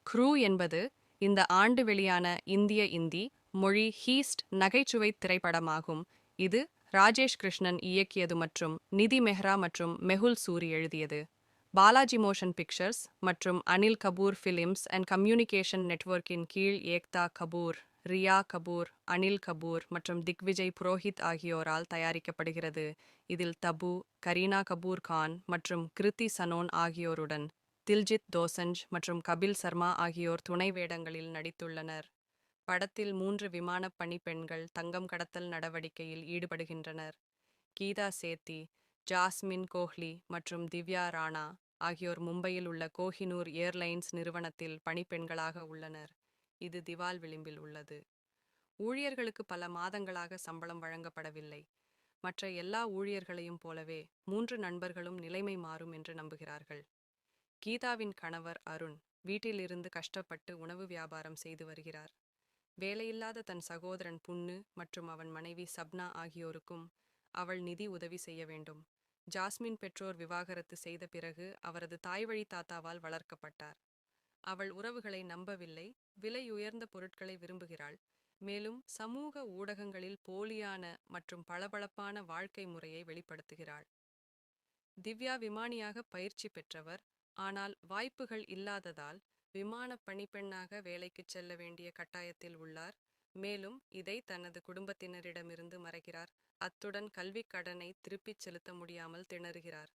Crew என்பது இந்த ஆண்டு வெளியான இந்திய இந்தி மொழி ஹீஸ்ட் நகைச்சுவை திரைப்படமாகும். இது ராஜேஷ் கிருஷ்ணன் இயக்கியது மற்றும் நிதி மெஹ்ரா மற்றும் மெஹுல் சூரி எழுதியது. பாலாஜி மோஷன் பிக்சர்ஸ் மற்றும் Anil Kapoor films and communication நெட்வொர்க்கின் கீழ் ஏக்தா கபூர், ரியா கபூர், அனில் கபூர் மற்றும் திக்விஜய் புரோஹித் ஆகியோரால் தயாரிக்கப்படுகிறது. இதில் தபு, கரீனா கபூர் கான் மற்றும் கிருத்தி சனோன் ஆகியோருடன் தில்ஜித் தோசஞ்ச் மற்றும் கபில் சர்மா ஆகியோர் துணை வேடங்களில் நடித்துள்ளனர். படத்தில் 3 விமானப் பணிப்பெண்கள் தங்கம் கடத்தல் நடவடிக்கையில் ஈடுபடுகின்றனர். கீதா சேத்தி, ஜாஸ்மின் கோஹ்லி மற்றும் திவ்யா ராணா ஆகியோர் மும்பையில் உள்ள கோஹினூர் ஏர்லைன்ஸ் நிறுவனத்தில் பணிப்பெண்களாக உள்ளனர். இது திவால் விளிம்பில் உள்ளது. ஊழியர்களுக்கு பல மாதங்களாக சம்பளம் வழங்கப்படவில்லை. மற்ற எல்லா ஊழியர்களையும் போலவே 3 நண்பர்களும் நிலைமை மாறும் என்று நம்புகிறார்கள். கீதாவின் கணவர் அருண் வீட்டிலிருந்து கஷ்டப்பட்டு உணவு வியாபாரம் செய்து வருகிறார். வேலையில்லாத தன் சகோதரன் புன்னு மற்றும் அவன் மனைவி சப்னா ஆகியோருக்கும் அவள் நிதி உதவி செய்ய வேண்டும். ஜாஸ்மின் பெற்றோர் விவாகரத்து செய்த பிறகு அவரது தாய்வழி தாத்தாவால் வளர்க்கப்பட்டார். அவள் உறவுகளை நம்பவில்லை, விலை உயர்ந்த பொருட்களை விரும்புகிறாள், மேலும் சமூக ஊடகங்களில் போலியான மற்றும் பளபளப்பான வாழ்க்கை முறையை வெளிப்படுத்துகிறாள். திவ்யா விமானியாக பயிற்சி பெற்றவர், ஆனால் வாய்ப்புகள் இல்லாததால் விமான பணிப்பெண்ணாக வேலைக்குச் செல்ல வேண்டிய கட்டாயத்தில் உள்ளார். மேலும் இதை தனது குடும்பத்தினரிடமிருந்து மறைக்கிறார். அத்துடன் கல்விக் கடனை திருப்பிச் செலுத்த முடியாமல் திணறுகிறார்.